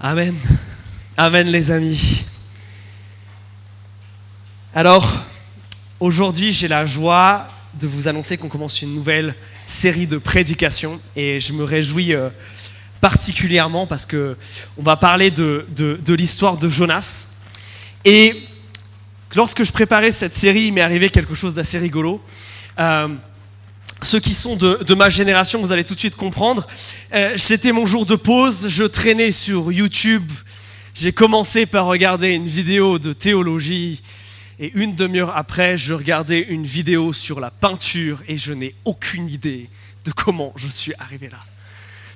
Amen. Amen les amis. Alors, aujourd'hui j'ai la joie de vous annoncer qu'on commence une nouvelle série de prédications et je me réjouis particulièrement parce qu'on va parler de l'histoire de Jonas. Et lorsque je préparais cette série, il m'est arrivé quelque chose d'assez rigolo. Ceux qui sont de ma génération, vous allez tout de suite comprendre. C'était mon jour de pause, je traînais sur YouTube. J'ai commencé par regarder une vidéo de théologie et une demi-heure après, je regardais une vidéo sur la peinture et je n'ai aucune idée de comment je suis arrivé là.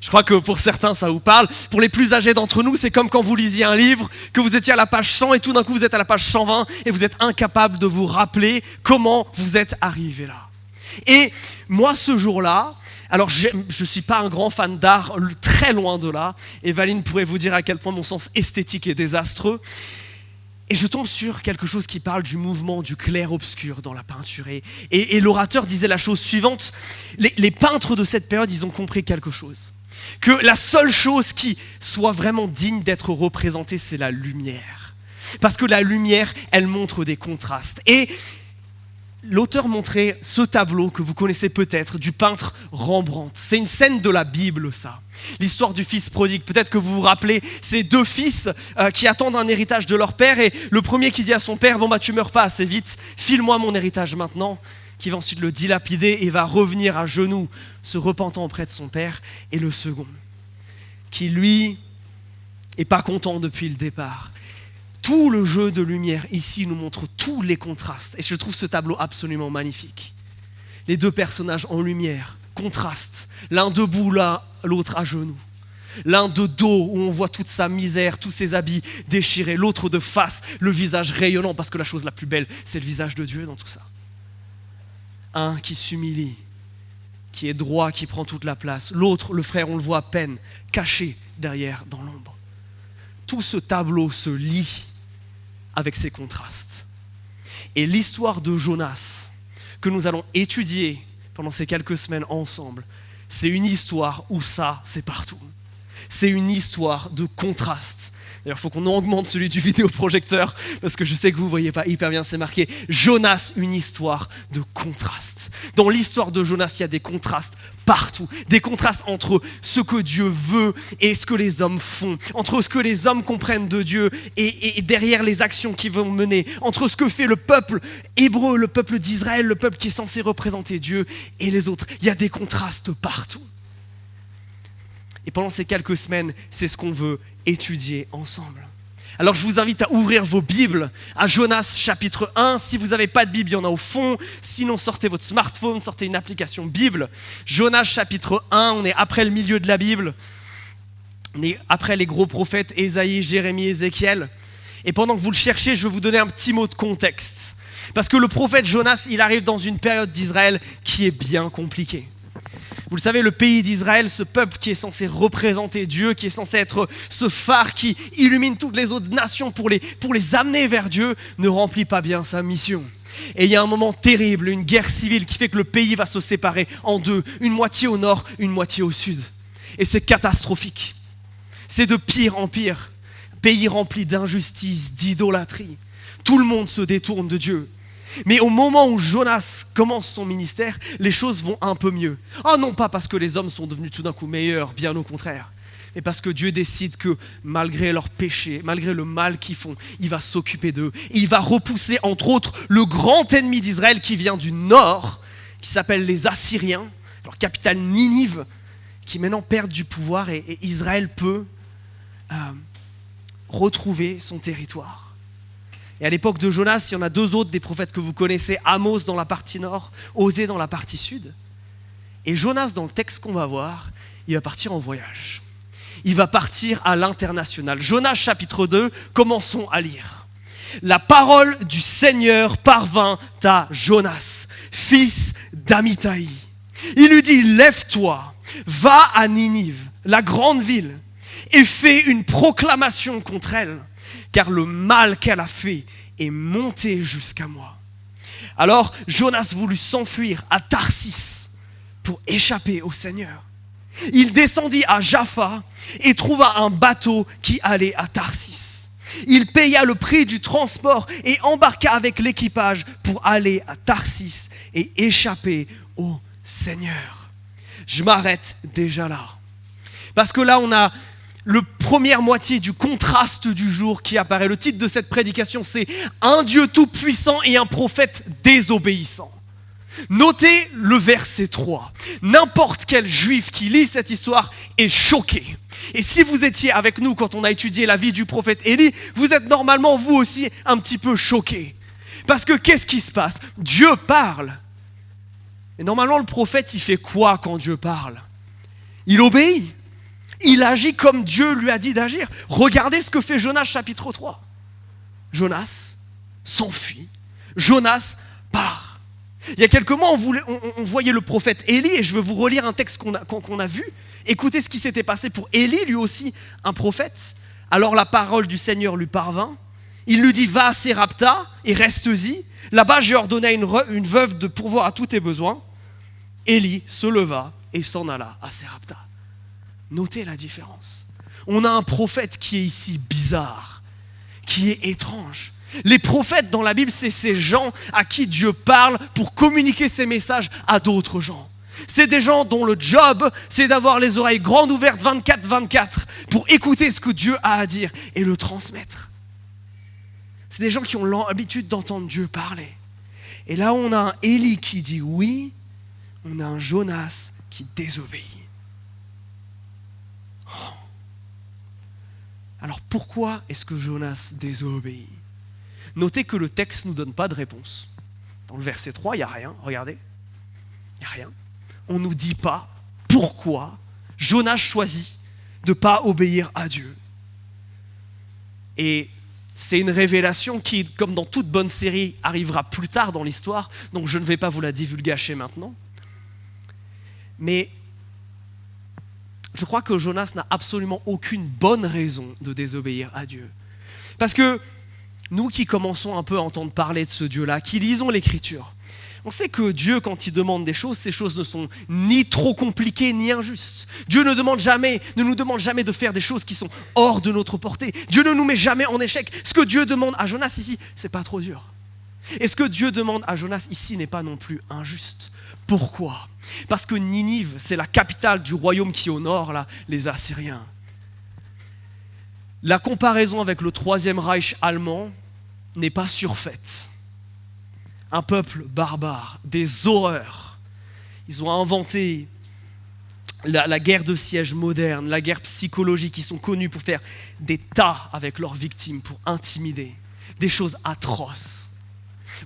Je crois que pour certains, ça vous parle. Pour les plus âgés d'entre nous, c'est comme quand vous lisiez un livre, que vous étiez à la page 100 et tout d'un coup vous êtes à la page 120 et vous êtes incapable de vous rappeler comment vous êtes arrivé là. Et moi, ce jour-là, alors je ne suis pas un grand fan d'art, très loin de là. Et Valine pourrait vous dire à quel point mon sens esthétique est désastreux. Et je tombe sur quelque chose qui parle du mouvement du clair-obscur dans la peinture. Et l'orateur disait la chose suivante. Les peintres de cette période, ils ont compris quelque chose. Que la seule chose qui soit vraiment digne d'être représentée, c'est la lumière. Parce que la lumière, elle montre des contrastes. Et l'auteur montrait ce tableau que vous connaissez peut-être, du peintre Rembrandt. C'est une scène de la Bible, ça. L'histoire du fils prodigue. Peut-être que vous vous rappelez, ces deux fils qui attendent un héritage de leur père. Et le premier qui dit à son père, tu meurs pas assez vite, file-moi mon héritage maintenant. Qui va ensuite le dilapider et va revenir à genoux, se repentant auprès de son père. Et le second, qui lui est pas content depuis le départ. Tout le jeu de lumière ici nous montre tous les contrastes. Et je trouve ce tableau absolument magnifique. Les deux personnages en lumière, contrastent. L'un debout, l'autre à genoux. L'un de dos, où on voit toute sa misère, tous ses habits déchirés. L'autre de face, le visage rayonnant, parce que la chose la plus belle, c'est le visage de Dieu dans tout ça. Un qui s'humilie, qui est droit, qui prend toute la place. L'autre, le frère, on le voit à peine, caché derrière, dans l'ombre. Tout ce tableau se lie avec ces contrastes. Et l'histoire de Jonas, que nous allons étudier pendant ces quelques semaines ensemble, c'est une histoire où ça, c'est partout. C'est une histoire de contraste. D'ailleurs, il faut qu'on augmente celui du vidéoprojecteur, parce que je sais que vous ne voyez pas hyper bien, c'est marqué Jonas, une histoire de contraste. Dans l'histoire de Jonas, il y a des contrastes partout. Des contrastes entre ce que Dieu veut et ce que les hommes font. Entre ce que les hommes comprennent de Dieu et derrière les actions qu'ils vont mener. Entre ce que fait le peuple hébreu, le peuple d'Israël, le peuple qui est censé représenter Dieu et les autres. Il y a des contrastes partout. Et pendant ces quelques semaines, c'est ce qu'on veut étudier ensemble. Alors je vous invite à ouvrir vos Bibles à Jonas chapitre 1. Si vous n'avez pas de Bible, il y en a au fond. Sinon, sortez votre smartphone, sortez une application Bible. Jonas chapitre 1, on est après le milieu de la Bible. On est après les gros prophètes Ésaïe, Jérémie, Ézéchiel. Et pendant que vous le cherchez, je vais vous donner un petit mot de contexte. Parce que le prophète Jonas, il arrive dans une période d'Israël qui est bien compliquée. Vous le savez, le pays d'Israël, ce peuple qui est censé représenter Dieu, qui est censé être ce phare qui illumine toutes les autres nations pour les amener vers Dieu, ne remplit pas bien sa mission. Et il y a un moment terrible, une guerre civile qui fait que le pays va se séparer en deux, une moitié au nord, une moitié au sud. Et c'est catastrophique. C'est de pire en pire. Pays rempli d'injustice, d'idolâtrie. Tout le monde se détourne de Dieu. Mais au moment où Jonas commence son ministère, les choses vont un peu mieux. Non pas parce que les hommes sont devenus tout d'un coup meilleurs, bien au contraire, mais parce que Dieu décide que malgré leurs péchés, malgré le mal qu'ils font, il va s'occuper d'eux. Et il va repousser entre autres le grand ennemi d'Israël qui vient du nord, qui s'appelle les Assyriens, leur capitale Ninive, qui maintenant perdent du pouvoir et Israël peut retrouver son territoire. Et à l'époque de Jonas, il y en a deux autres des prophètes que vous connaissez, Amos dans la partie nord, Osée dans la partie sud. Et Jonas, dans le texte qu'on va voir, il va partir en voyage. Il va partir à l'international. Jonas chapitre 2, commençons à lire. La parole du Seigneur parvint à Jonas, fils d'Amittai. Il lui dit, lève-toi, va à Ninive, la grande ville, et fais une proclamation contre elle. Car le mal qu'elle a fait est monté jusqu'à moi. Alors Jonas voulut s'enfuir à Tarsis pour échapper au Seigneur. Il descendit à Jaffa et trouva un bateau qui allait à Tarsis. Il paya le prix du transport et embarqua avec l'équipage pour aller à Tarsis et échapper au Seigneur. Je m'arrête déjà là. Parce que là, on a la première moitié du contraste du jour qui apparaît. Le titre de cette prédication, c'est « Un Dieu tout-puissant et un prophète désobéissant ». Notez le verset 3. N'importe quel juif qui lit cette histoire est choqué. Et si vous étiez avec nous quand on a étudié la vie du prophète Élie, vous êtes normalement vous aussi un petit peu choqué. Parce que qu'est-ce qui se passe ? Dieu parle. Et normalement le prophète il fait quoi quand Dieu parle ? Il obéit. Il agit comme Dieu lui a dit d'agir. Regardez ce que fait Jonas chapitre 3. Jonas s'enfuit. Jonas part. Il y a quelques mois, on voyait le prophète Élie, et je veux vous relire un texte qu'on a vu. Écoutez ce qui s'était passé pour Élie, lui aussi un prophète. Alors la parole du Seigneur lui parvint. Il lui dit, va à Sérapta et reste-y. Là-bas, j'ai ordonné à une veuve de pourvoir à tous tes besoins. Élie se leva et s'en alla à Sérapta. Notez la différence. On a un prophète qui est ici bizarre, qui est étrange. Les prophètes dans la Bible, c'est ces gens à qui Dieu parle pour communiquer ses messages à d'autres gens. C'est des gens dont le job, c'est d'avoir les oreilles grandes ouvertes 24/24 pour écouter ce que Dieu a à dire et le transmettre. C'est des gens qui ont l'habitude d'entendre Dieu parler. Et là, on a un Élie qui dit oui, on a un Jonas qui désobéit. Alors pourquoi est-ce que Jonas désobéit ? Notez que le texte ne nous donne pas de réponse. Dans le verset 3, il n'y a rien, regardez. Il n'y a rien. On ne nous dit pas pourquoi Jonas choisit de ne pas obéir à Dieu. Et c'est une révélation qui, comme dans toute bonne série, arrivera plus tard dans l'histoire, donc je ne vais pas vous la divulgacher maintenant. Mais je crois que Jonas n'a absolument aucune bonne raison de désobéir à Dieu. Parce que nous qui commençons un peu à entendre parler de ce Dieu-là, qui lisons l'Écriture, on sait que Dieu, quand il demande des choses, ces choses ne sont ni trop compliquées ni injustes. Dieu ne nous demande jamais de faire des choses qui sont hors de notre portée. Dieu ne nous met jamais en échec. Ce que Dieu demande à Jonas ici, c'est pas trop dur. Et ce que Dieu demande à Jonas ici n'est pas non plus injuste. Pourquoi ? Parce que Ninive, c'est la capitale du royaume qui est au nord, là, les Assyriens. La comparaison avec le Troisième Reich allemand n'est pas surfaite. Un peuple barbare, des horreurs. Ils ont inventé la guerre de siège moderne, la guerre psychologique. Ils sont connus pour faire des tas avec leurs victimes, pour intimider. Des choses atroces.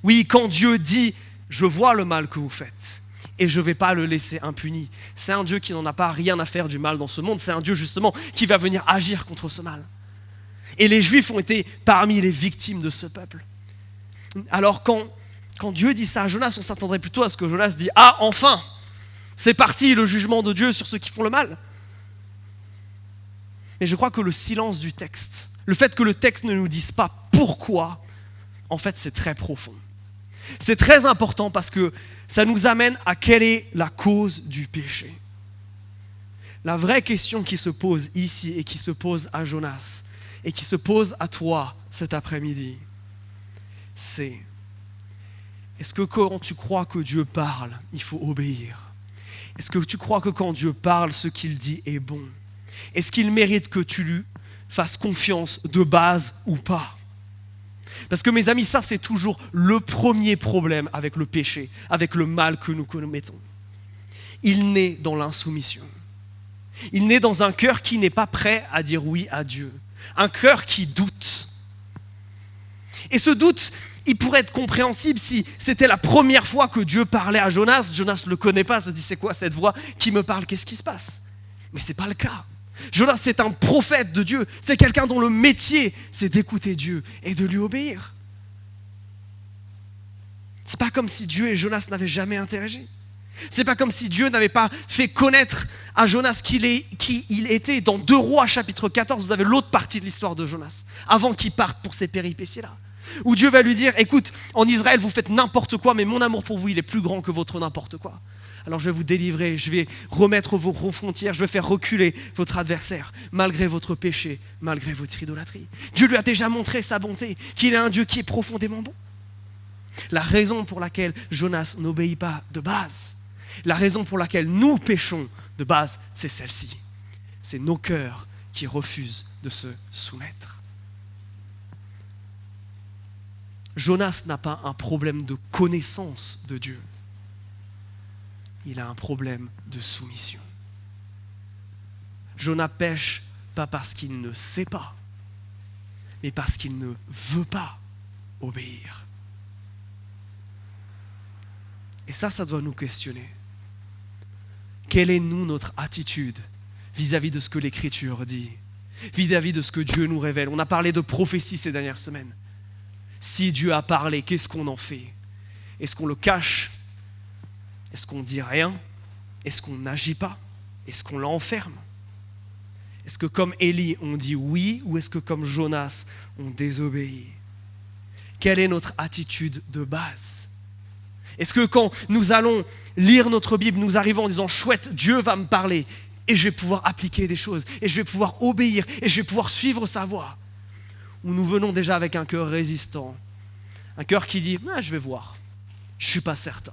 Oui, quand Dieu dit « Je vois le mal que vous faites », et je ne vais pas le laisser impuni. C'est un Dieu qui n'en a pas rien à faire du mal dans ce monde. C'est un Dieu justement qui va venir agir contre ce mal. Et les Juifs ont été parmi les victimes de ce peuple. Alors quand Dieu dit ça à Jonas, on s'attendrait plutôt à ce que Jonas dise « Ah, enfin, c'est parti le jugement de Dieu sur ceux qui font le mal ». Mais je crois que le silence du texte, le fait que le texte ne nous dise pas pourquoi, en fait c'est très profond. C'est très important parce que ça nous amène à quelle est la cause du péché. La vraie question qui se pose ici et qui se pose à Jonas et qui se pose à toi cet après-midi, c'est est-ce que quand tu crois que Dieu parle, il faut obéir ? Est-ce que tu crois que quand Dieu parle, ce qu'il dit est bon ? Est-ce qu'il mérite que tu lui fasses confiance de base ou pas ? Parce que mes amis, ça c'est toujours le premier problème avec le péché, avec le mal que nous commettons. Il naît dans l'insoumission. Il naît dans un cœur qui n'est pas prêt à dire oui à Dieu. Un cœur qui doute. Et ce doute, il pourrait être compréhensible si c'était la première fois que Dieu parlait à Jonas. Jonas ne le connaît pas, se dit c'est quoi cette voix qui me parle, qu'est-ce qui se passe ? Mais ce n'est pas le cas. Jonas, c'est un prophète de Dieu. C'est quelqu'un dont le métier, c'est d'écouter Dieu et de lui obéir. C'est pas comme si Dieu et Jonas n'avaient jamais interagi. C'est pas comme si Dieu n'avait pas fait connaître à Jonas qui il était. Dans 2 Rois chapitre 14, vous avez l'autre partie de l'histoire de Jonas, avant qu'il parte pour ces péripéties-là. Où Dieu va lui dire, écoute, en Israël, vous faites n'importe quoi, mais mon amour pour vous, il est plus grand que votre n'importe quoi. alors je vais vous délivrer, je vais remettre vos frontières, je vais faire reculer votre adversaire, malgré votre péché, malgré votre idolâtrie. Dieu lui a déjà montré sa bonté, qu'il est un Dieu qui est profondément bon. La raison pour laquelle Jonas n'obéit pas de base, la raison pour laquelle nous péchons de base, c'est celle-ci. C'est nos cœurs qui refusent de se soumettre. Jonas n'a pas un problème de connaissance de Dieu. Il a un problème de soumission. Jonas pêche pas parce qu'il ne sait pas, mais parce qu'il ne veut pas obéir. Et ça doit nous questionner. Quelle est notre attitude vis-à-vis de ce que l'Écriture dit, vis-à-vis de ce que Dieu nous révèle? On a parlé de prophétie ces dernières semaines. Si Dieu a parlé, qu'est-ce qu'on en fait? Est-ce qu'on le cache? Est-ce qu'on ne dit rien? Est-ce qu'on n'agit pas? Est-ce qu'on l'enferme? Est-ce que comme Élie, on dit oui, ou est-ce que comme Jonas, on désobéit? Quelle est notre attitude de base? Est-ce que quand nous allons lire notre Bible, nous arrivons en disant « Chouette, Dieu va me parler et je vais pouvoir appliquer des choses et je vais pouvoir obéir et je vais pouvoir suivre sa voie » ou nous venons déjà avec un cœur résistant, un cœur qui dit « Je vais voir, je ne suis pas certain ».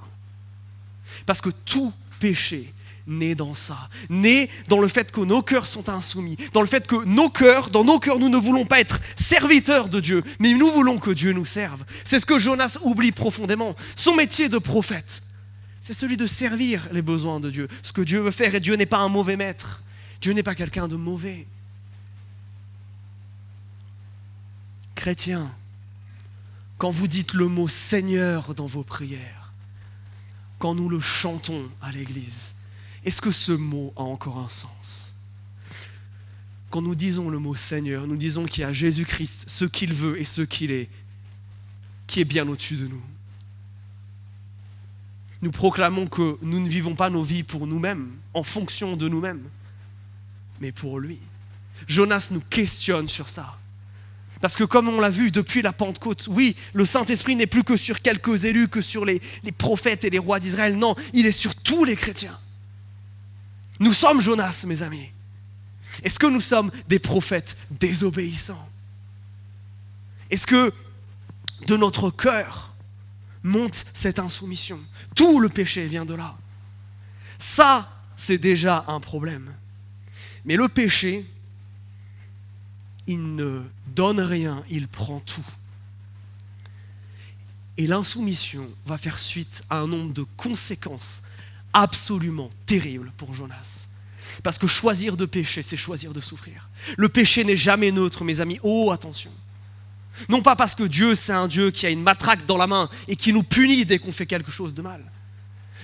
Parce que tout péché naît dans ça, naît dans le fait que nos cœurs sont insoumis, dans le fait que dans nos cœurs, nous ne voulons pas être serviteurs de Dieu, mais nous voulons que Dieu nous serve. C'est ce que Jonas oublie profondément. Son métier de prophète, c'est celui de servir les besoins de Dieu, ce que Dieu veut faire, et Dieu n'est pas un mauvais maître. Dieu n'est pas quelqu'un de mauvais. Chrétiens, quand vous dites le mot Seigneur dans vos prières, quand nous le chantons à l'église, est-ce que ce mot a encore un sens? Quand nous disons le mot Seigneur, nous disons qu'il y a Jésus-Christ, ce qu'il veut et ce qu'il est, qui est bien au-dessus de nous. Nous proclamons que nous ne vivons pas nos vies pour nous-mêmes, en fonction de nous-mêmes, mais pour lui. Jonas nous questionne sur ça. Parce que comme on l'a vu depuis la Pentecôte, oui, le Saint-Esprit n'est plus que sur quelques élus, que sur les prophètes et les rois d'Israël. Non, il est sur tous les chrétiens. Nous sommes Jonas, mes amis. Est-ce que nous sommes des prophètes désobéissants? Est-ce que de notre cœur monte cette insoumission? Tout le péché vient de là. Ça, c'est déjà un problème. Mais le péché, il ne donne rien, il prend tout. Et l'insoumission va faire suite à un nombre de conséquences absolument terribles pour Jonas. Parce que choisir de pécher, c'est choisir de souffrir. Le péché n'est jamais neutre, mes amis. Oh, attention. Non pas parce que Dieu, c'est un Dieu qui a une matraque dans la main et qui nous punit dès qu'on fait quelque chose de mal.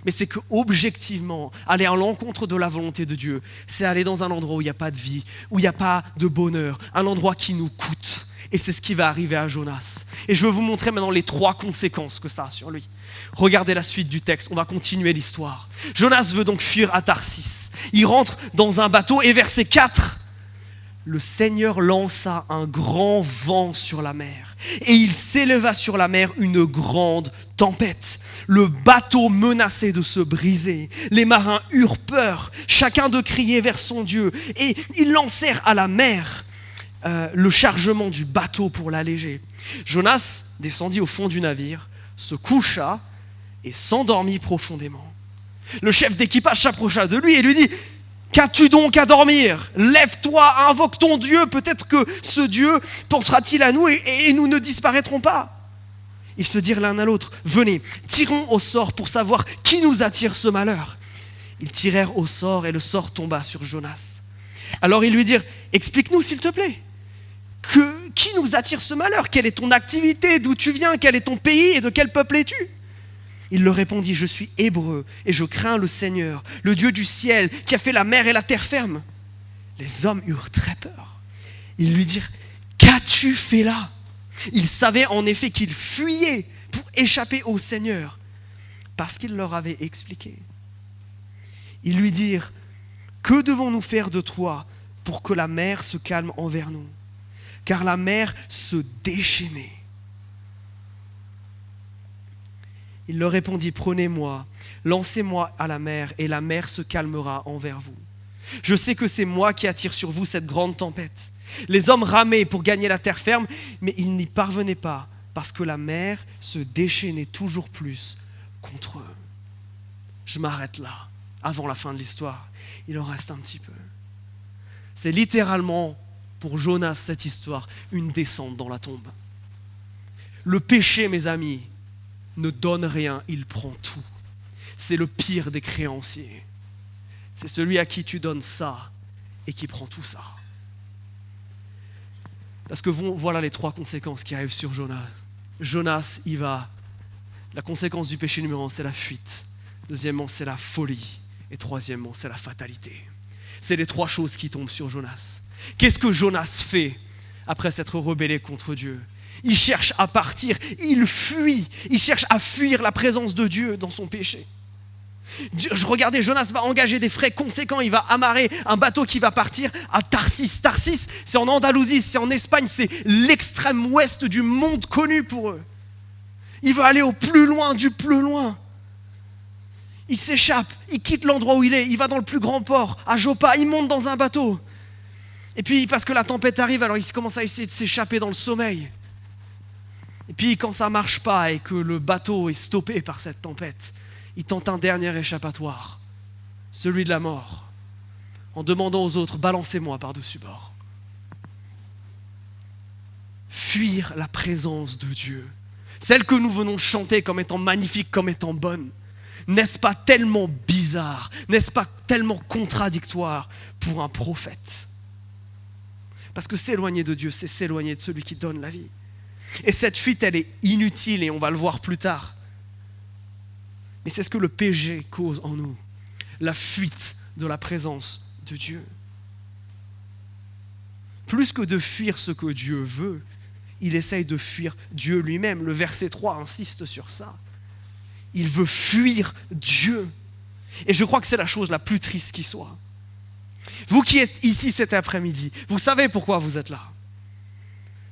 Mais c'est que objectivement, aller à l'encontre de la volonté de Dieu, c'est aller dans un endroit où il n'y a pas de vie, où il n'y a pas de bonheur, un endroit qui nous coûte. Et c'est ce qui va arriver à Jonas. Et je vais vous montrer maintenant les 3 conséquences que ça a sur lui. Regardez la suite du texte, on va continuer l'histoire. Jonas veut donc fuir à Tarsis. Il rentre dans un bateau et verset 4, le Seigneur lança un grand vent sur la mer et il s'éleva sur la mer une grande tempête. Le bateau menaçait de se briser. Les marins eurent peur, chacun de crier vers son Dieu, et ils lancèrent à la mer le chargement du bateau pour l'alléger. Jonas descendit au fond du navire, se coucha et s'endormit profondément. Le chef d'équipage s'approcha de lui et lui dit: qu'as-tu donc à dormir? Lève-toi, invoque ton Dieu, peut-être que ce Dieu pensera-t-il à nous et nous ne disparaîtrons pas. Ils se dirent l'un à l'autre: venez, tirons au sort pour savoir qui nous attire ce malheur. Ils tirèrent au sort et le sort tomba sur Jonas. Alors ils lui dirent: explique-nous s'il te plaît, qui nous attire ce malheur? Quelle est ton activité? D'où tu viens? Quel est ton pays? Et de quel peuple es-tu? Il leur répondit: je suis hébreu et je crains le Seigneur, le Dieu du ciel, qui a fait la mer et la terre ferme. Les hommes eurent très peur. Ils lui dirent: qu'as-tu fait là? Ils savaient en effet qu'il fuyait pour échapper au Seigneur, parce qu'il leur avait expliqué. Ils lui dirent: que devons-nous faire de toi pour que la mer se calme envers nous? Car la mer se déchaînait. Il leur répondit, prenez-moi, lancez-moi à la mer et la mer se calmera envers vous. Je sais que c'est moi qui attire sur vous cette grande tempête. Les hommes ramaient pour gagner la terre ferme, mais ils n'y parvenaient pas parce que la mer se déchaînait toujours plus contre eux. Je m'arrête là, avant la fin de l'histoire. Il en reste un petit peu. C'est littéralement, pour Jonas, cette histoire, une descente dans la tombe. Le péché, mes amis, ne donne rien, il prend tout. C'est le pire des créanciers. C'est celui à qui tu donnes ça et qui prend tout ça. Parce que voilà les 3 conséquences qui arrivent sur Jonas. Jonas, il va. La conséquence du péché numéro 1, c'est la fuite. Deuxièmement, c'est la folie. Et troisièmement, c'est la fatalité. C'est les 3 choses qui tombent sur Jonas. Qu'est-ce que Jonas fait après s'être rebellé contre Dieu ? Il cherche à partir, il fuit. Il cherche à fuir la présence de Dieu dans son péché. Regardez, Jonas va engager des frais conséquents. Il va amarrer un bateau qui va partir à Tarsis. Tarsis, c'est en Andalousie, c'est en Espagne, c'est l'extrême ouest du monde connu pour eux. Il veut aller au plus loin du plus loin. Il s'échappe, il quitte l'endroit où il est, il va dans le plus grand port, à Joppa, il monte dans un bateau. Et puis, parce que la tempête arrive, alors il commence à essayer de s'échapper dans le sommeil. Et puis, quand ça ne marche pas et que le bateau est stoppé par cette tempête, il tente un dernier échappatoire, celui de la mort, en demandant aux autres, balancez-moi par-dessus bord. Fuir la présence de Dieu, celle que nous venons chanter comme étant magnifique, comme étant bonne. N'est-ce pas tellement bizarre, n'est-ce pas tellement contradictoire pour un prophète ? Parce que s'éloigner de Dieu, c'est s'éloigner de celui qui donne la vie. Et cette fuite, elle est inutile et on va le voir plus tard. Mais c'est ce que le péché cause en nous, la fuite de la présence de Dieu. Plus que de fuir ce que Dieu veut, il essaye de fuir Dieu lui-même. Le verset 3 insiste sur ça. Il veut fuir Dieu. Et je crois que c'est la chose la plus triste qui soit. Vous qui êtes ici cet après-midi, vous savez pourquoi vous êtes là.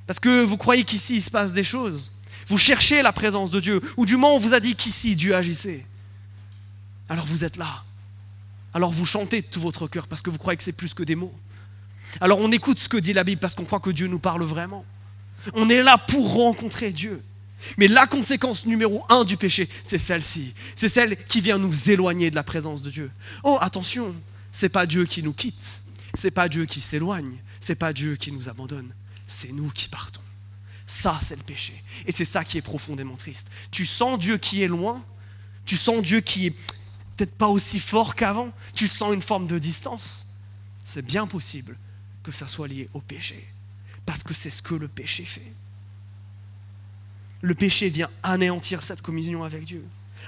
Parce que vous croyez qu'ici il se passe des choses. Vous cherchez la présence de Dieu, ou du moins on vous a dit qu'ici Dieu agissait. Alors vous êtes là. Alors vous chantez de tout votre cœur parce que vous croyez que c'est plus que des mots. Alors on écoute ce que dit la Bible parce qu'on croit que Dieu nous parle vraiment. On est là pour rencontrer Dieu. Mais la conséquence numéro 1 du péché, c'est celle-ci. C'est celle qui vient nous éloigner de la présence de Dieu. Oh, attention, c'est pas Dieu qui nous quitte. C'est pas Dieu qui s'éloigne. C'est pas Dieu qui nous abandonne. C'est nous qui partons. Ça, c'est le péché. Et c'est ça qui est profondément triste. Tu sens Dieu qui est loin. Tu sens Dieu qui est peut-être pas aussi fort qu'avant. Tu sens une forme de distance. C'est bien possible que ça soit lié au péché. Parce que c'est ce que le péché fait. Le péché vient anéantir cette communion avec Dieu.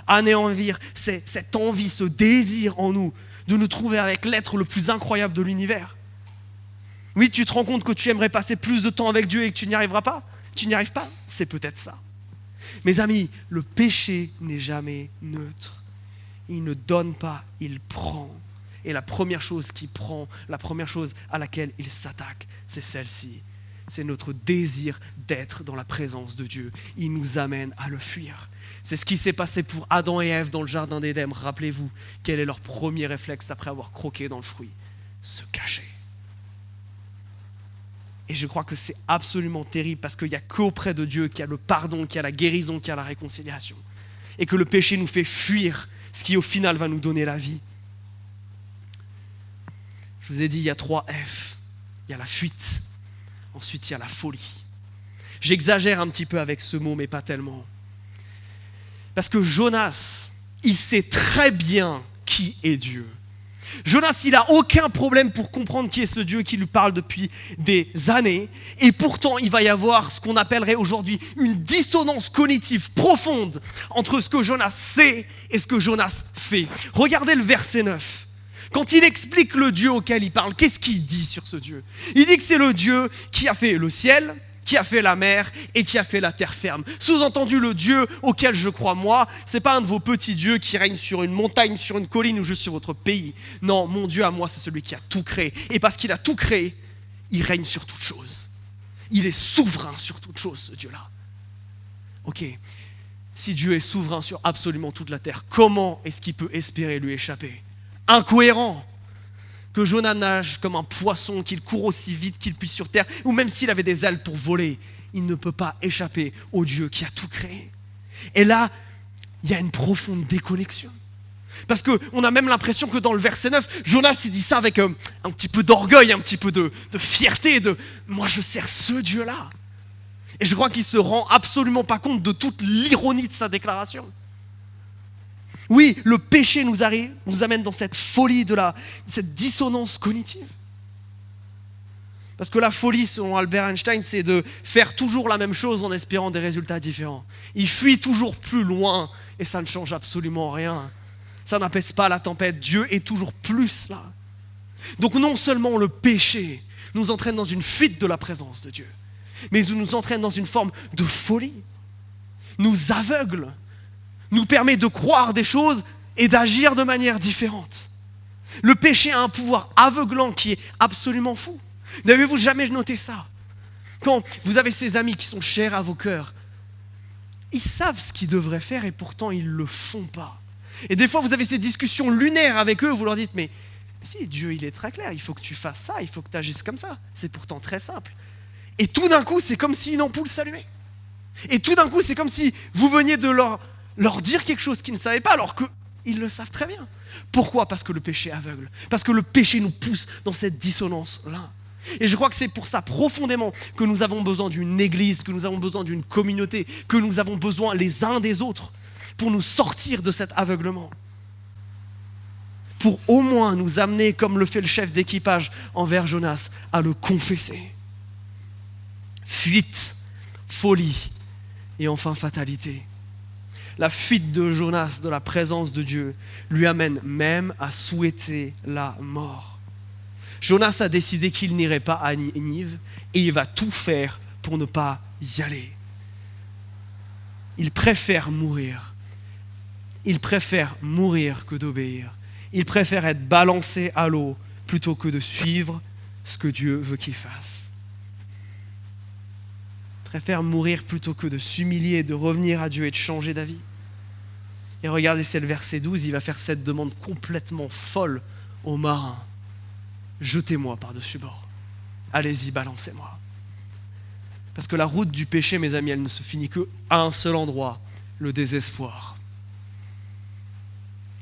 Anéantir cette envie, ce désir en nous de nous trouver avec l'être le plus incroyable de l'univers. Oui, tu te rends compte que tu aimerais passer plus de temps avec Dieu et que tu n'y arriveras pas ? Tu n'y arrives pas ? C'est peut-être ça. Mes amis, le péché n'est jamais neutre. Il ne donne pas, il prend. Et la première chose qu'il prend, la première chose à laquelle il s'attaque, c'est celle-ci. C'est notre désir d'être dans la présence de Dieu. Il nous amène à le fuir. C'est ce qui s'est passé pour Adam et Ève dans le jardin d'Éden. Rappelez-vous, quel est leur premier réflexe après avoir croqué dans le fruit ? Se cacher. Et je crois que c'est absolument terrible parce qu'il n'y a qu'auprès de Dieu qu'il y a le pardon, qu'il y a la guérison, qu'il y a la réconciliation. Et que le péché nous fait fuir ce qui au final va nous donner la vie. Je vous ai dit, il y a 3 F. Il y a la fuite. Ensuite, il y a la folie. J'exagère un petit peu avec ce mot, mais pas tellement. Parce que Jonas, il sait très bien qui est Dieu. Jonas, il n'a aucun problème pour comprendre qui est ce Dieu qui lui parle depuis des années. Et pourtant, il va y avoir ce qu'on appellerait aujourd'hui une dissonance cognitive profonde entre ce que Jonas sait et ce que Jonas fait. Regardez le verset 9. Quand il explique le Dieu auquel il parle, qu'est-ce qu'il dit sur ce Dieu ? Il dit que c'est le Dieu qui a fait le ciel, qui a fait la mer et qui a fait la terre ferme. Sous-entendu, le Dieu auquel je crois moi, c'est pas un de vos petits dieux qui règne sur une montagne, sur une colline ou juste sur votre pays. Non, mon Dieu à moi, c'est celui qui a tout créé. Et parce qu'il a tout créé, il règne sur toute chose. Il est souverain sur toute chose, ce Dieu-là. Ok. Si Dieu est souverain sur absolument toute la terre, comment est-ce qu'il peut espérer lui échapper? Incohérent. Que Jonas nage comme un poisson, qu'il court aussi vite qu'il puisse sur terre, ou même s'il avait des ailes pour voler, il ne peut pas échapper au Dieu qui a tout créé. Et là, il y a une profonde déconnexion. Parce qu'on a même l'impression que dans le verset 9, Jonas il dit ça avec un petit peu d'orgueil, un petit peu de fierté, de « moi je sers ce Dieu-là ». Et je crois qu'il ne se rend absolument pas compte de toute l'ironie de sa déclaration. Oui, le péché nous amène dans cette folie cette dissonance cognitive. Parce que la folie, selon Albert Einstein, c'est de faire toujours la même chose en espérant des résultats différents. Il fuit toujours plus loin et ça ne change absolument rien. Ça n'apaise pas la tempête. Dieu est toujours plus là. Donc non seulement le péché nous entraîne dans une fuite de la présence de Dieu, mais il nous entraîne dans une forme de folie, nous aveugle, nous permet de croire des choses et d'agir de manière différente. Le péché a un pouvoir aveuglant qui est absolument fou. N'avez-vous jamais noté ça? Quand vous avez ces amis qui sont chers à vos cœurs, ils savent ce qu'ils devraient faire et pourtant ils ne le font pas. Et des fois vous avez ces discussions lunaires avec eux, vous leur dites mais si Dieu il est très clair, il faut que tu fasses ça, il faut que tu agisses comme ça. C'est pourtant très simple. Et tout d'un coup c'est comme si une ampoule s'allumait. Et tout d'un coup c'est comme si vous veniez de leur dire quelque chose qu'ils ne savaient pas alors qu'ils le savent très bien. Pourquoi? Parce que le péché aveugle. Parce que le péché nous pousse dans cette dissonance-là. Et je crois que c'est pour ça profondément que nous avons besoin d'une église, que nous avons besoin d'une communauté, que nous avons besoin les uns des autres pour nous sortir de cet aveuglement. Pour au moins nous amener, comme le fait le chef d'équipage envers Jonas, à le confesser. Fuite, folie et enfin fatalité. La fuite de Jonas de la présence de Dieu lui amène même à souhaiter la mort. Jonas a décidé qu'il n'irait pas à Ninive et il va tout faire pour ne pas y aller. Il préfère mourir. Il préfère mourir que d'obéir. Il préfère être balancé à l'eau plutôt que de suivre ce que Dieu veut qu'il fasse. Il préfère mourir plutôt que de s'humilier, de revenir à Dieu et de changer d'avis. Et regardez, c'est le verset 12, il va faire cette demande complètement folle aux marins. Jetez-moi par-dessus bord. Allez-y, balancez-moi. Parce que la route du péché, mes amis, elle ne se finit qu'à un seul endroit, le désespoir.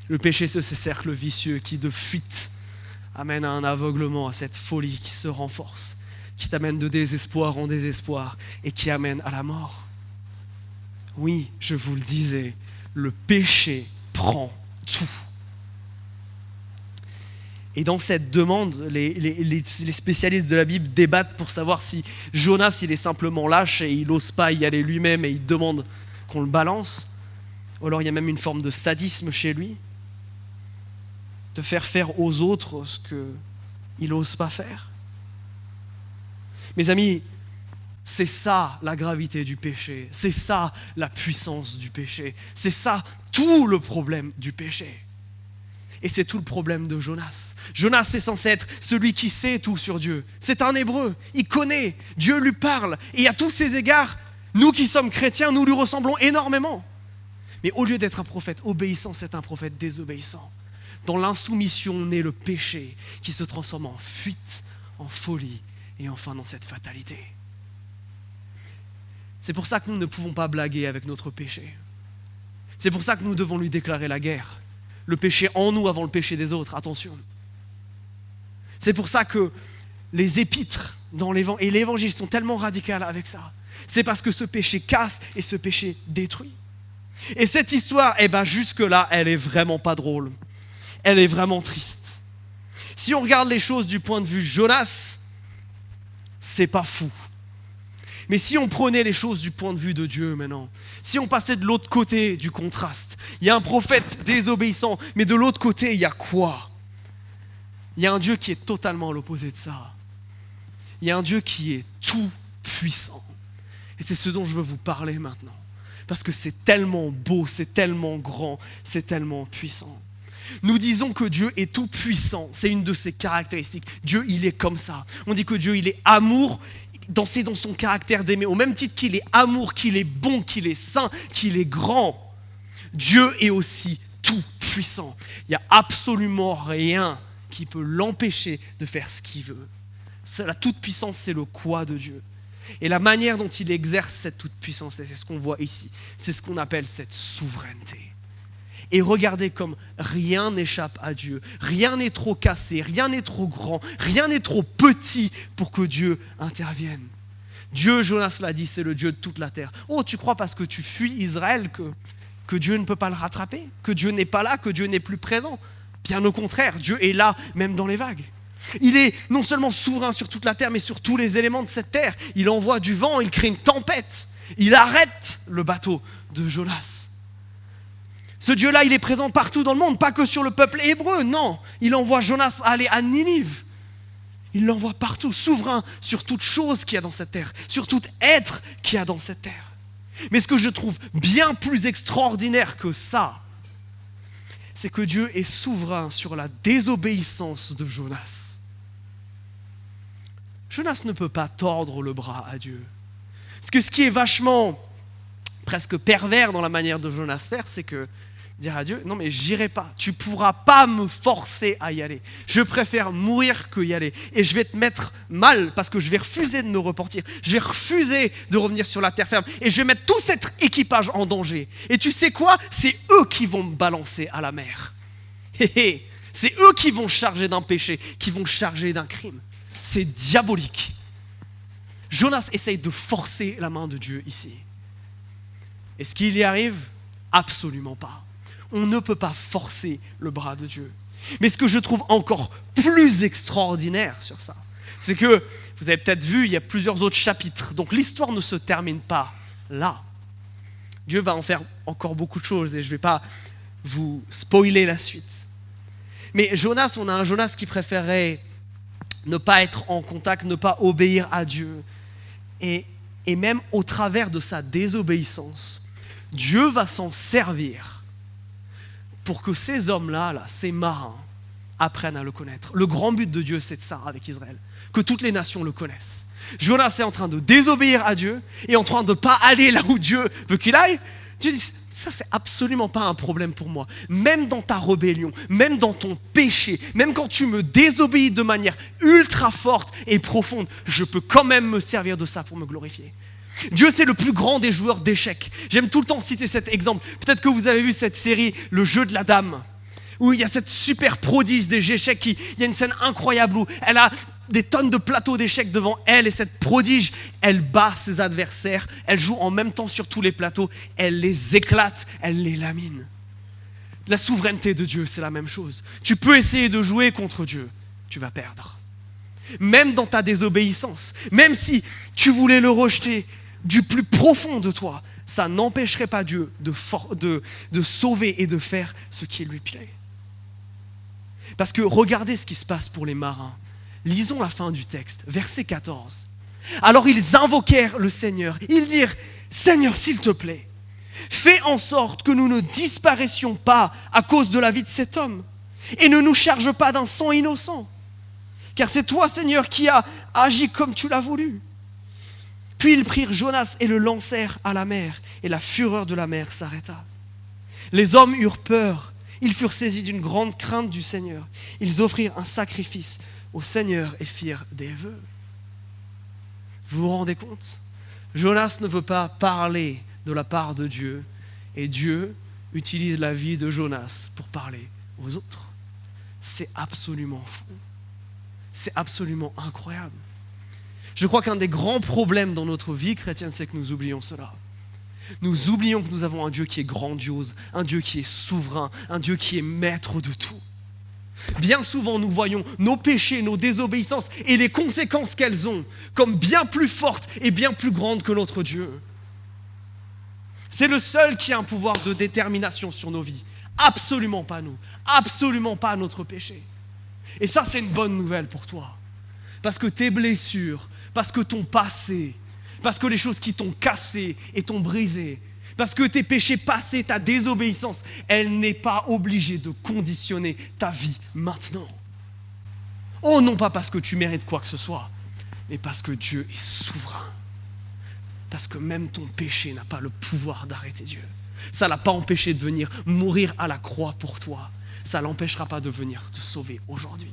Le péché, c'est ce cercle vicieux qui, de fuite, amène à un aveuglement, à cette folie qui se renforce, qui t'amène de désespoir en désespoir et qui amène à la mort. Oui, je vous le disais, le péché prend tout. Et dans cette demande, les spécialistes de la Bible débattent pour savoir si Jonas il est simplement lâche et il n'ose pas y aller lui-même et il demande qu'on le balance. Ou alors il y a même une forme de sadisme chez lui, de faire aux autres ce qu'il n'ose pas faire. Mes amis, c'est ça la gravité du péché, c'est ça la puissance du péché, c'est ça tout le problème du péché. Et c'est tout le problème de Jonas. Jonas est censé être celui qui sait tout sur Dieu. C'est un Hébreu, il connaît, Dieu lui parle. Et à tous ces égards, nous qui sommes chrétiens, nous lui ressemblons énormément. Mais au lieu d'être un prophète obéissant, c'est un prophète désobéissant. Dans l'insoumission naît le péché qui se transforme en fuite, en folie et enfin dans cette fatalité. C'est pour ça que nous ne pouvons pas blaguer avec notre péché. C'est pour ça que nous devons lui déclarer la guerre. Le péché en nous avant le péché des autres, attention. C'est pour ça que les épîtres et l'évangile sont tellement radicaux avec ça. C'est parce que ce péché casse et ce péché détruit. Et cette histoire, jusque-là, elle est vraiment pas drôle. Elle est vraiment triste. Si on regarde les choses du point de vue Jonas, c'est pas fou. Mais si on prenait les choses du point de vue de Dieu maintenant, si on passait de l'autre côté du contraste, il y a un prophète désobéissant, mais de l'autre côté, il y a quoi? Il y a un Dieu qui est totalement à l'opposé de ça. Il y a un Dieu qui est tout puissant. Et c'est ce dont je veux vous parler maintenant. Parce que c'est tellement beau, c'est tellement grand, c'est tellement puissant. Nous disons que Dieu est tout puissant, c'est une de ses caractéristiques. Dieu, il est comme ça. On dit que Dieu, il est amour, dans son caractère d'aimer, au même titre qu'il est amour, qu'il est bon, qu'il est saint, qu'il est grand, Dieu est aussi tout puissant. Il n'y a absolument rien qui peut l'empêcher de faire ce qu'il veut. La toute-puissance, c'est le quoi de Dieu. Et la manière dont il exerce cette toute-puissance, c'est ce qu'on voit ici. C'est ce qu'on appelle cette souveraineté. Et regardez comme rien n'échappe à Dieu. Rien n'est trop cassé, rien n'est trop grand, rien n'est trop petit pour que Dieu intervienne. Dieu, Jonas l'a dit, c'est le Dieu de toute la terre. Oh, tu crois parce que tu fuis Israël que Dieu ne peut pas le rattraper? Que Dieu n'est pas là, que Dieu n'est plus présent? Bien au contraire, Dieu est là même dans les vagues. Il est non seulement souverain sur toute la terre, mais sur tous les éléments de cette terre. Il envoie du vent, il crée une tempête. Il arrête le bateau de Jonas. Ce Dieu-là, il est présent partout dans le monde, pas que sur le peuple hébreu, non. Il envoie Jonas aller à Ninive. Il l'envoie partout, souverain sur toute chose qu'il y a dans cette terre, sur tout être qu'il y a dans cette terre. Mais ce que je trouve bien plus extraordinaire que ça, c'est que Dieu est souverain sur la désobéissance de Jonas. Jonas ne peut pas tordre le bras à Dieu. Parce que ce qui est vachement, presque pervers dans la manière de Jonas faire, c'est que dire à Dieu, non mais j'irai pas, tu pourras pas me forcer à y aller. Je préfère mourir que y aller. Et je vais te mettre mal parce que je vais refuser de me repentir. Je vais refuser de revenir sur la terre ferme. Et je vais mettre tout cet équipage en danger. Et tu sais quoi? C'est eux qui vont me balancer à la mer. C'est eux qui vont charger d'un péché, qui vont charger d'un crime. C'est diabolique. Jonas essaye de forcer la main de Dieu ici. Est-ce qu'il y arrive? Absolument pas. On ne peut pas forcer le bras de Dieu. Mais ce que je trouve encore plus extraordinaire sur ça, c'est que, vous avez peut-être vu, il y a plusieurs autres chapitres. Donc l'histoire ne se termine pas là. Dieu va en faire encore beaucoup de choses et je ne vais pas vous spoiler la suite. Mais Jonas, on a un Jonas qui préférait ne pas être en contact, ne pas obéir à Dieu. Et même au travers de sa désobéissance, Dieu va s'en servir pour que ces hommes-là, ces marins, apprennent à le connaître. Le grand but de Dieu, c'est de ça avec Israël, que toutes les nations le connaissent. Jonas est en train de désobéir à Dieu et en train de ne pas aller là où Dieu veut qu'il aille. Dieu dit, ça c'est absolument pas un problème pour moi. Même dans ta rébellion, même dans ton péché, même quand tu me désobéis de manière ultra forte et profonde, je peux quand même me servir de ça pour me glorifier. Dieu, c'est le plus grand des joueurs d'échecs. J'aime tout le temps citer cet exemple. Peut-être que vous avez vu cette série, Le jeu de la dame, où il y a cette super prodige des échecs. Il y a une scène incroyable où elle a des tonnes de plateaux d'échecs devant elle. Et cette prodige, elle bat ses adversaires. Elle joue en même temps sur tous les plateaux. Elle les éclate, elle les lamine. La souveraineté de Dieu, c'est la même chose. Tu peux essayer de jouer contre Dieu, tu vas perdre. Même dans ta désobéissance, même si tu voulais le rejeter du plus profond de toi, ça n'empêcherait pas Dieu de sauver et de faire ce qui lui plaît. Parce que regardez ce qui se passe pour les marins. Lisons la fin du texte, verset 14. Alors ils invoquèrent le Seigneur. Ils dirent, Seigneur, s'il te plaît, fais en sorte que nous ne disparaissions pas à cause de la vie de cet homme et ne nous charge pas d'un sang innocent. Car c'est toi, Seigneur, qui as agi comme tu l'as voulu. Puis ils prirent Jonas et le lancèrent à la mer, et la fureur de la mer s'arrêta. Les hommes eurent peur, ils furent saisis d'une grande crainte du Seigneur. Ils offrirent un sacrifice au Seigneur et firent des vœux. Vous vous rendez compte? Jonas ne veut pas parler de la part de Dieu, et Dieu utilise la vie de Jonas pour parler aux autres. C'est absolument fou. C'est absolument incroyable. Je crois qu'un des grands problèmes dans notre vie chrétienne, c'est que nous oublions cela. Nous oublions que nous avons un Dieu qui est grandiose, un Dieu qui est souverain, un Dieu qui est maître de tout. Bien souvent, nous voyons nos péchés, nos désobéissances et les conséquences qu'elles ont comme bien plus fortes et bien plus grandes que notre Dieu. C'est le seul qui a un pouvoir de détermination sur nos vies. Absolument pas nous, absolument pas notre péché. Et ça, c'est une bonne nouvelle pour toi. Parce que tes blessures, parce que ton passé, parce que les choses qui t'ont cassé et t'ont brisé, parce que tes péchés passés, ta désobéissance, elle n'est pas obligée de conditionner ta vie maintenant. Oh non, pas parce que tu mérites quoi que ce soit, mais parce que Dieu est souverain. Parce que même ton péché n'a pas le pouvoir d'arrêter Dieu. Ça ne l'a pas empêché de venir mourir à la croix pour toi. Ça ne l'empêchera pas de venir te sauver aujourd'hui.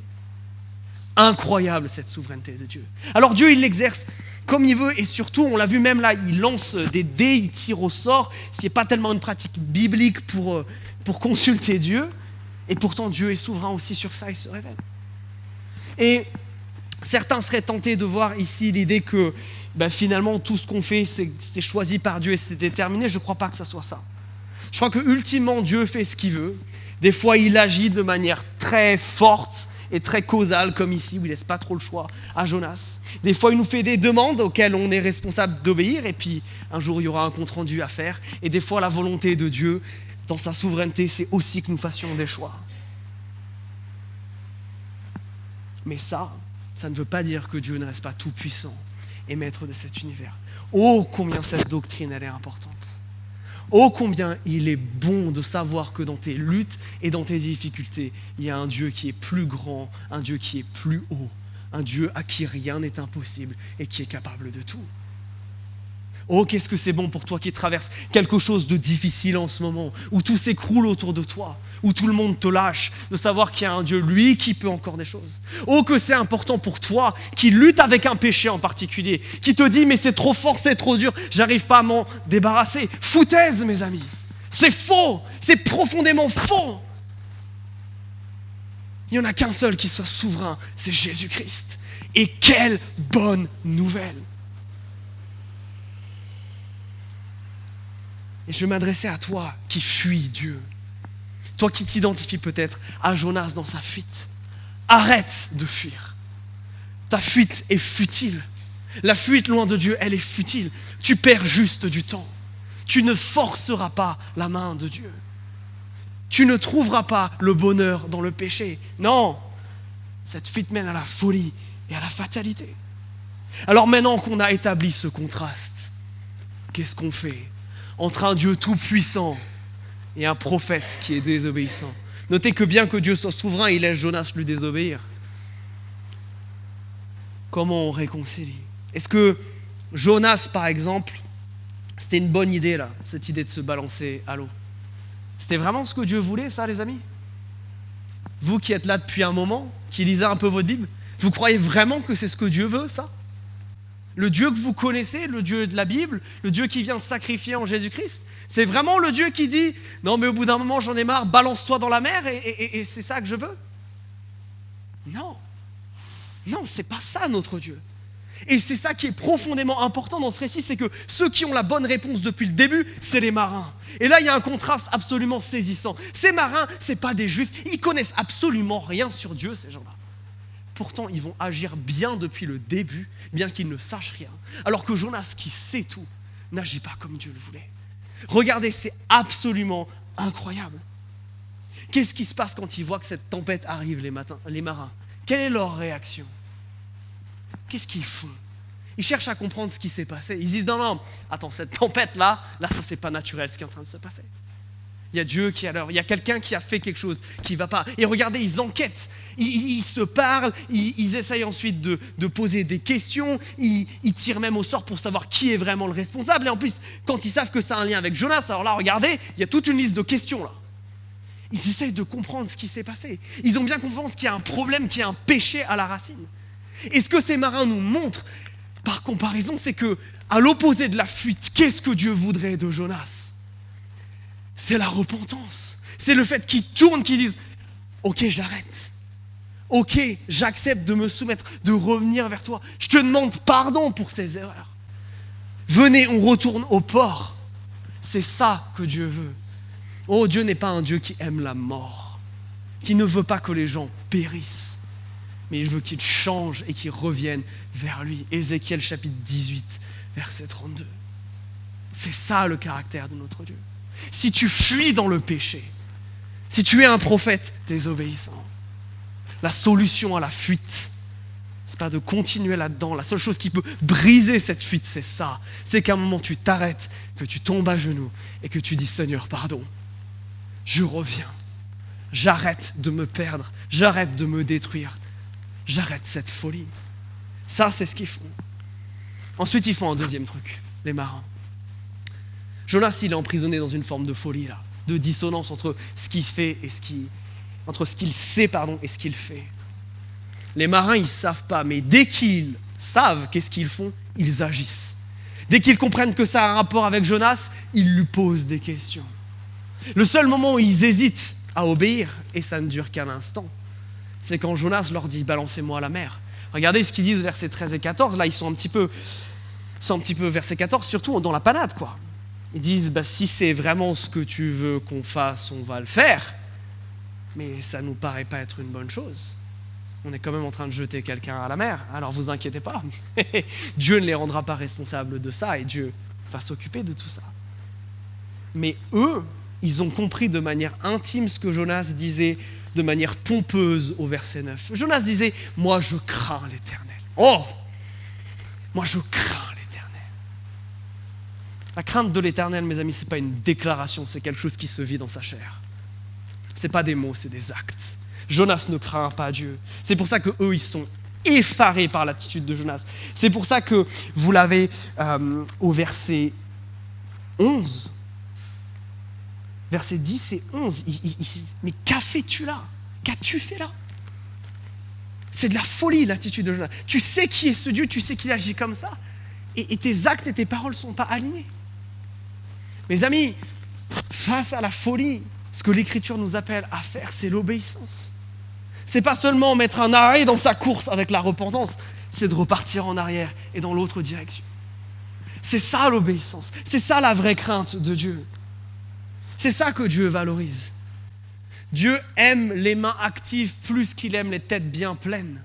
Incroyable cette souveraineté de Dieu. Alors Dieu, il l'exerce comme il veut et surtout, on l'a vu même là, il lance des dés, il tire au sort. Ce n'est pas tellement une pratique biblique pour consulter Dieu. Et pourtant, Dieu est souverain aussi sur ça, il se révèle. Et certains seraient tentés de voir ici l'idée que finalement, tout ce qu'on fait, c'est choisi par Dieu et c'est déterminé. Je ne crois pas que ça soit ça. Je crois que ultimement, Dieu fait ce qu'il veut. Des fois, il agit de manière très forte et très causale, comme ici, où il ne laisse pas trop le choix à Jonas. Des fois, il nous fait des demandes auxquelles on est responsable d'obéir, et puis un jour, il y aura un compte-rendu à faire. Et des fois, la volonté de Dieu, dans sa souveraineté, c'est aussi que nous fassions des choix. Mais ça ne veut pas dire que Dieu ne reste pas tout-puissant et maître de cet univers. Oh, combien cette doctrine, elle est importante. Oh, combien il est bon de savoir que dans tes luttes et dans tes difficultés, il y a un Dieu qui est plus grand, un Dieu qui est plus haut, un Dieu à qui rien n'est impossible et qui est capable de tout. Oh, qu'est-ce que c'est bon pour toi qui traverses quelque chose de difficile en ce moment, où tout s'écroule autour de toi, où tout le monde te lâche, de savoir qu'il y a un Dieu, lui, qui peut encore des choses. Oh, que c'est important pour toi, qui lutte avec un péché en particulier, qui te dit, mais c'est trop fort, c'est trop dur, j'arrive pas à m'en débarrasser. Foutaise, mes amis. C'est faux, c'est profondément faux. Il n'y en a qu'un seul qui soit souverain, c'est Jésus-Christ. Et quelle bonne nouvelle. Et je vais m'adresser à toi qui fuis Dieu. Toi qui t'identifies peut-être à Jonas dans sa fuite. Arrête de fuir. Ta fuite est futile. La fuite loin de Dieu, elle est futile. Tu perds juste du temps. Tu ne forceras pas la main de Dieu. Tu ne trouveras pas le bonheur dans le péché. Non, cette fuite mène à la folie et à la fatalité. Alors maintenant qu'on a établi ce contraste, qu'est-ce qu'on fait entre un Dieu tout-puissant et un prophète qui est désobéissant? Notez que bien que Dieu soit souverain, il laisse Jonas lui désobéir. Comment on réconcilie? Est-ce que Jonas, par exemple, c'était une bonne idée là, cette idée de se balancer à l'eau? C'était vraiment ce que Dieu voulait, ça, les amis? Vous qui êtes là depuis un moment, qui lisez un peu votre Bible, vous croyez vraiment que c'est ce que Dieu veut, ça? Le Dieu que vous connaissez, le Dieu de la Bible, le Dieu qui vient se sacrifier en Jésus-Christ, c'est vraiment le Dieu qui dit « Non, mais au bout d'un moment, j'en ai marre, balance-toi dans la mer et c'est ça que je veux ». Non, non, c'est pas ça notre Dieu. Et c'est ça qui est profondément important dans ce récit, c'est que ceux qui ont la bonne réponse depuis le début, c'est les marins. Et là, il y a un contraste absolument saisissant. Ces marins, c'est pas des juifs, ils connaissent absolument rien sur Dieu, ces gens-là. Pourtant, ils vont agir bien depuis le début, bien qu'ils ne sachent rien. Alors que Jonas, qui sait tout, n'agit pas comme Dieu le voulait. Regardez, c'est absolument incroyable. Qu'est-ce qui se passe quand ils voient que cette tempête arrive, les marins? Quelle est leur réaction? Qu'est-ce qu'ils font? Ils cherchent à comprendre ce qui s'est passé. Ils disent non, attends, cette tempête-là, ça c'est pas naturel ce qui est en train de se passer. Il y a Dieu qui est à l'œuvre, il y a quelqu'un qui a fait quelque chose qui ne va pas. Et regardez, ils enquêtent, ils se parlent, ils essayent ensuite de poser des questions, ils tirent même au sort pour savoir qui est vraiment le responsable. Et en plus, quand ils savent que ça a un lien avec Jonas, alors là, regardez, il y a toute une liste de questions là. Ils essayent de comprendre ce qui s'est passé. Ils ont bien conscience qu'il y a un problème, qu'il y a un péché à la racine. Et ce que ces marins nous montrent, par comparaison, c'est que, à l'opposé de la fuite, qu'est-ce que Dieu voudrait de Jonas? C'est la repentance. C'est le fait qu'ils tournent, qu'ils disent « Ok, j'arrête. Ok, j'accepte de me soumettre, de revenir vers toi. Je te demande pardon pour ces erreurs. Venez, on retourne au port. » C'est ça que Dieu veut. Oh, Dieu n'est pas un Dieu qui aime la mort, qui ne veut pas que les gens périssent, mais il veut qu'ils changent et qu'ils reviennent vers lui. Ézéchiel chapitre 18, verset 32. C'est ça le caractère de notre Dieu. Si tu fuis dans le péché, si tu es un prophète désobéissant, la solution à la fuite, c'est pas de continuer là-dedans. La seule chose qui peut briser cette fuite, c'est ça. C'est qu'à un moment, tu t'arrêtes, que tu tombes à genoux et que tu dis « Seigneur, pardon, je reviens. J'arrête de me perdre, j'arrête de me détruire, j'arrête cette folie. » Ça, c'est ce qu'ils font. Ensuite, ils font un deuxième truc, les marins. Jonas, il est emprisonné dans une forme de folie, là, de dissonance entre ce qu'il fait et entre ce qu'il sait, et ce qu'il fait. Les marins, ils ne savent pas, mais dès qu'ils savent qu'est-ce qu'ils font, ils agissent. Dès qu'ils comprennent que ça a un rapport avec Jonas, ils lui posent des questions. Le seul moment où ils hésitent à obéir, et ça ne dure qu'un instant, c'est quand Jonas leur dit « balancez-moi à la mer ». Regardez ce qu'ils disent versets 13 et 14, là ils sont un petit peu verset 14, surtout dans la panade, quoi. Ils disent si c'est vraiment ce que tu veux qu'on fasse, on va le faire, mais ça nous paraît pas être une bonne chose. On est quand même en train de jeter quelqu'un à la mer, alors vous inquiétez pas, Dieu ne les rendra pas responsables de ça et Dieu va s'occuper de tout ça. Mais eux, ils ont compris de manière intime ce que Jonas disait de manière pompeuse au verset 9. Jonas disait « Moi je crains l'Éternel ». Oh, moi je crains l'Éternel. La crainte de l'Éternel, mes amis, ce n'est pas une déclaration, c'est quelque chose qui se vit dans sa chair. Ce n'est pas des mots, c'est des actes. Jonas ne craint pas Dieu. C'est pour ça qu'eux, ils sont effarés par l'attitude de Jonas. C'est pour ça que vous l'avez au verset 11. Versets 10 et 11. Mais qu'a fais-tu là ? Qu'as-tu fait là ? C'est de la folie, l'attitude de Jonas. Tu sais qui est ce Dieu, tu sais qu'il agit comme ça. Et tes actes et tes paroles ne sont pas alignés. Mes amis, face à la folie, ce que l'Écriture nous appelle à faire, c'est l'obéissance. C'est pas seulement mettre un arrêt dans sa course avec la repentance, c'est de repartir en arrière et dans l'autre direction. C'est ça l'obéissance, c'est ça la vraie crainte de Dieu. C'est ça que Dieu valorise. Dieu aime les mains actives plus qu'il aime les têtes bien pleines.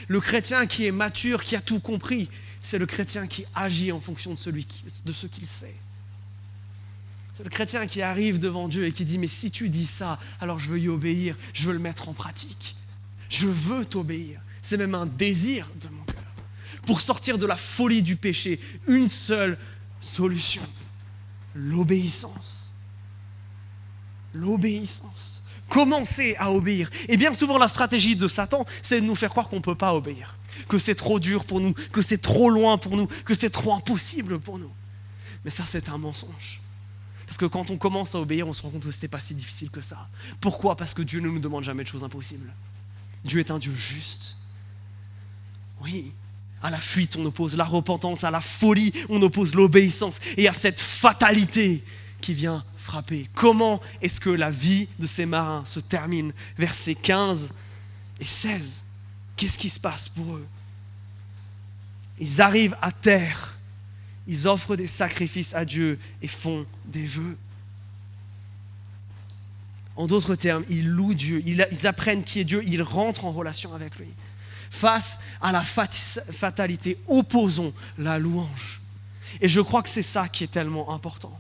Le chrétien qui est mature, qui a tout compris, c'est le chrétien qui agit en fonction de ce qu'il sait. C'est le chrétien qui arrive devant Dieu et qui dit « Mais si tu dis ça, alors je veux y obéir, je veux le mettre en pratique. Je veux t'obéir. » C'est même un désir de mon cœur. Pour sortir de la folie du péché, une seule solution, l'obéissance. L'obéissance. Commencer à obéir. Et bien souvent, la stratégie de Satan, c'est de nous faire croire qu'on ne peut pas obéir, que c'est trop dur pour nous, que c'est trop loin pour nous, que c'est trop impossible pour nous. Mais ça, c'est un mensonge. Parce que quand on commence à obéir, on se rend compte que ce n'était pas si difficile que ça. Pourquoi ? Parce que Dieu ne nous demande jamais de choses impossibles. Dieu est un Dieu juste. Oui, à la fuite, on oppose la repentance, à la folie, on oppose l'obéissance, et à cette fatalité qui vient frapper. Comment est-ce que la vie de ces marins se termine ? Versets 15 et 16. Qu'est-ce qui se passe pour eux ? Ils arrivent à terre. Ils offrent des sacrifices à Dieu et font des vœux. En d'autres termes, ils louent Dieu, ils apprennent qui est Dieu, ils rentrent en relation avec lui. Face à la fatalité, opposons la louange. Et je crois que c'est ça qui est tellement important.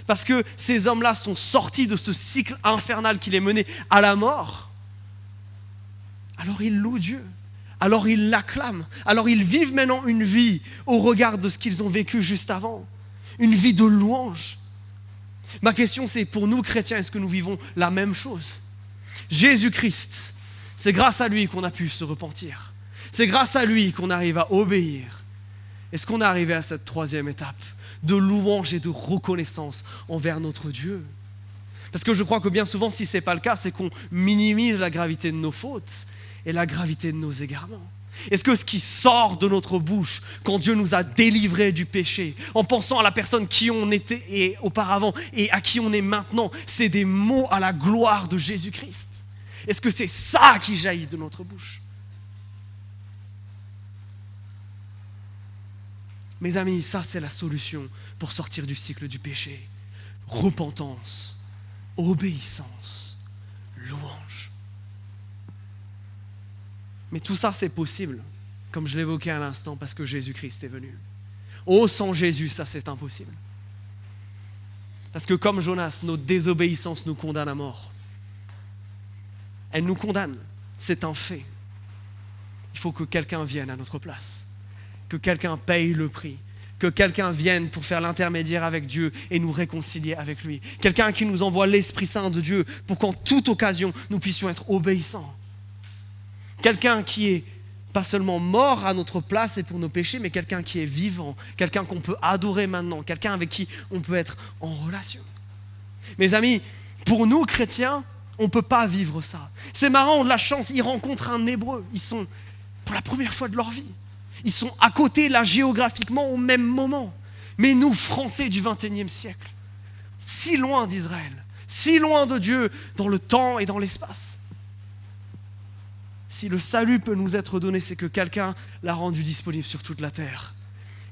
Parce que ces hommes-là sont sortis de ce cycle infernal qui les menait à la mort. Alors ils louent Dieu. Alors ils l'acclament, alors ils vivent maintenant une vie au regard de ce qu'ils ont vécu juste avant, une vie de louange. Ma question c'est, pour nous chrétiens, est-ce que nous vivons la même chose ? Jésus-Christ, c'est grâce à lui qu'on a pu se repentir, c'est grâce à lui qu'on arrive à obéir. Est-ce qu'on est arrivé à cette troisième étape de louange et de reconnaissance envers notre Dieu ? Parce que je crois que bien souvent, si ce n'est pas le cas, c'est qu'on minimise la gravité de nos fautes et la gravité de nos égarements. Est-ce que ce qui sort de notre bouche quand Dieu nous a délivrés du péché, en pensant à la personne qui on était auparavant et à qui on est maintenant, c'est des mots à la gloire de Jésus-Christ ? Est-ce que c'est ça qui jaillit de notre bouche ? Mes amis, ça c'est la solution pour sortir du cycle du péché. Repentance, obéissance, louange. Mais tout ça, c'est possible, comme je l'évoquais à l'instant, parce que Jésus-Christ est venu. Oh, sans Jésus, ça, c'est impossible. Parce que comme Jonas, notre désobéissance nous condamne à mort. Elle nous condamne, c'est un fait. Il faut que quelqu'un vienne à notre place, que quelqu'un paye le prix, que quelqu'un vienne pour faire l'intermédiaire avec Dieu et nous réconcilier avec lui. Quelqu'un qui nous envoie l'Esprit Saint de Dieu pour qu'en toute occasion, nous puissions être obéissants. Quelqu'un qui est pas seulement mort à notre place et pour nos péchés, mais quelqu'un qui est vivant, quelqu'un qu'on peut adorer maintenant, quelqu'un avec qui on peut être en relation. Mes amis, pour nous chrétiens, on ne peut pas vivre ça. C'est marrant, on a de la chance, ils rencontrent un Hébreu, ils sont pour la première fois de leur vie. Ils sont à côté là géographiquement au même moment. Mais nous, Français du XXIe siècle, si loin d'Israël, si loin de Dieu dans le temps et dans l'espace. Si le salut peut nous être donné, c'est que quelqu'un l'a rendu disponible sur toute la terre.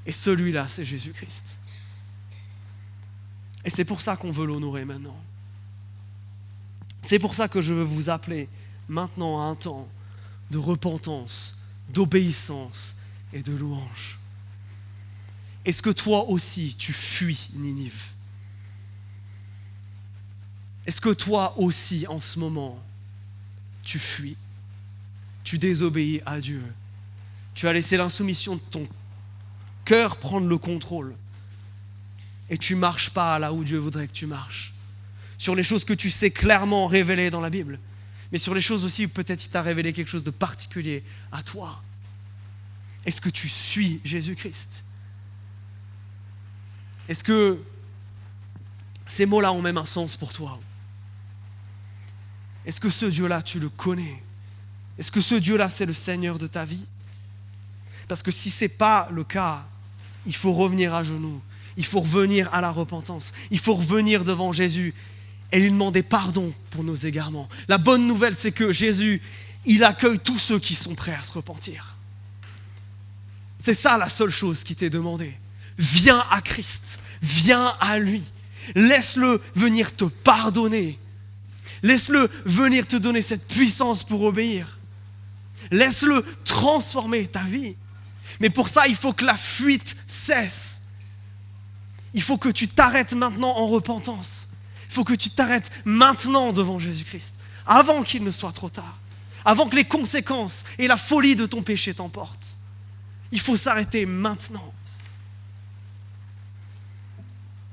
Et celui-là, c'est Jésus-Christ. Et c'est pour ça qu'on veut l'honorer maintenant. C'est pour ça que je veux vous appeler maintenant à un temps de repentance, d'obéissance et de louange. Est-ce que toi aussi, tu fuis Ninive? Est-ce que toi aussi, en ce moment, tu fuis? Tu désobéis à Dieu? Tu as laissé l'insoumission de ton cœur prendre le contrôle et tu ne marches pas là où Dieu voudrait que tu marches, sur les choses que tu sais clairement révélées dans la Bible, mais sur les choses aussi où peut-être il t'a révélé quelque chose de particulier à toi. Est-ce que tu suis Jésus-Christ? Est-ce que ces mots-là ont même un sens pour toi? Est-ce que ce Dieu-là, tu le connais? Est-ce que ce Dieu-là, c'est le Seigneur de ta vie? Parce que si ce n'est pas le cas, il faut revenir à genoux. Il faut revenir à la repentance. Il faut revenir devant Jésus et lui demander pardon pour nos égarements. La bonne nouvelle, c'est que Jésus, il accueille tous ceux qui sont prêts à se repentir. C'est ça la seule chose qui t'est demandée. Viens à Christ, viens à lui. Laisse-le venir te pardonner. Laisse-le venir te donner cette puissance pour obéir. Laisse-le transformer ta vie. Mais pour ça, il faut que la fuite cesse. Il faut que tu t'arrêtes maintenant en repentance. Il faut que tu t'arrêtes maintenant devant Jésus-Christ, avant qu'il ne soit trop tard, avant que les conséquences et la folie de ton péché t'emportent. Il faut s'arrêter maintenant.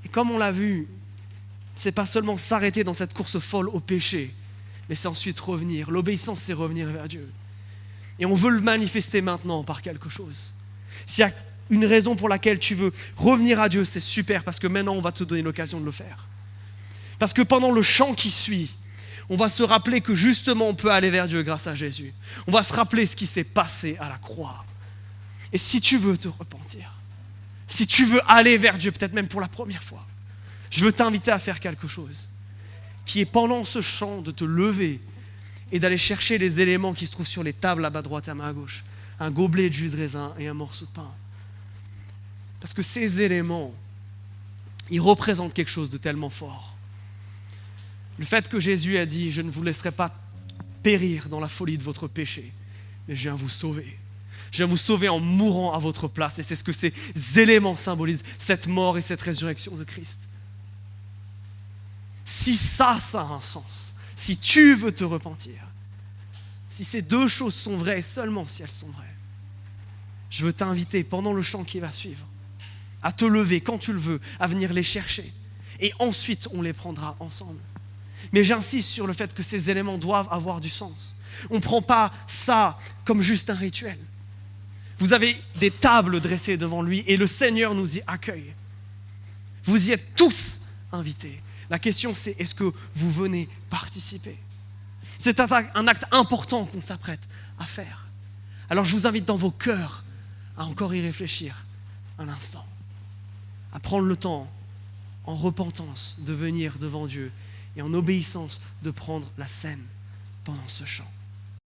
Et comme on l'a vu, c'est pas seulement s'arrêter dans cette course folle au péché, mais c'est ensuite revenir. L'obéissance, c'est revenir vers Dieu. Et on veut le manifester maintenant par quelque chose. S'il y a une raison pour laquelle tu veux revenir à Dieu, c'est super, parce que maintenant on va te donner l'occasion de le faire. Parce que pendant le chant qui suit, on va se rappeler que justement on peut aller vers Dieu grâce à Jésus. On va se rappeler ce qui s'est passé à la croix. Et si tu veux te repentir, si tu veux aller vers Dieu, peut-être même pour la première fois, je veux t'inviter à faire quelque chose, qui est pendant ce chant de te lever et d'aller chercher les éléments qui se trouvent sur les tables à ma droite et à ma gauche. Un gobelet de jus de raisin et un morceau de pain. Parce que ces éléments, ils représentent quelque chose de tellement fort. Le fait que Jésus a dit « Je ne vous laisserai pas périr dans la folie de votre péché, mais je viens vous sauver. Je viens vous sauver en mourant à votre place. » Et c'est ce que ces éléments symbolisent, cette mort et cette résurrection de Christ. Si ça a un sens, si tu veux te repentir, si ces deux choses sont vraies et seulement si elles sont vraies, je veux t'inviter pendant le chant qui va suivre à te lever quand tu le veux, à venir les chercher. Et ensuite, on les prendra ensemble. Mais j'insiste sur le fait que ces éléments doivent avoir du sens. On ne prend pas ça comme juste un rituel. Vous avez des tables dressées devant lui et le Seigneur nous y accueille. Vous y êtes tous invités. La question c'est, est-ce que vous venez participer? C'est un acte important qu'on s'apprête à faire. Alors je vous invite dans vos cœurs à encore y réfléchir un instant, à prendre le temps en repentance de venir devant Dieu et en obéissance de prendre la scène pendant ce chant.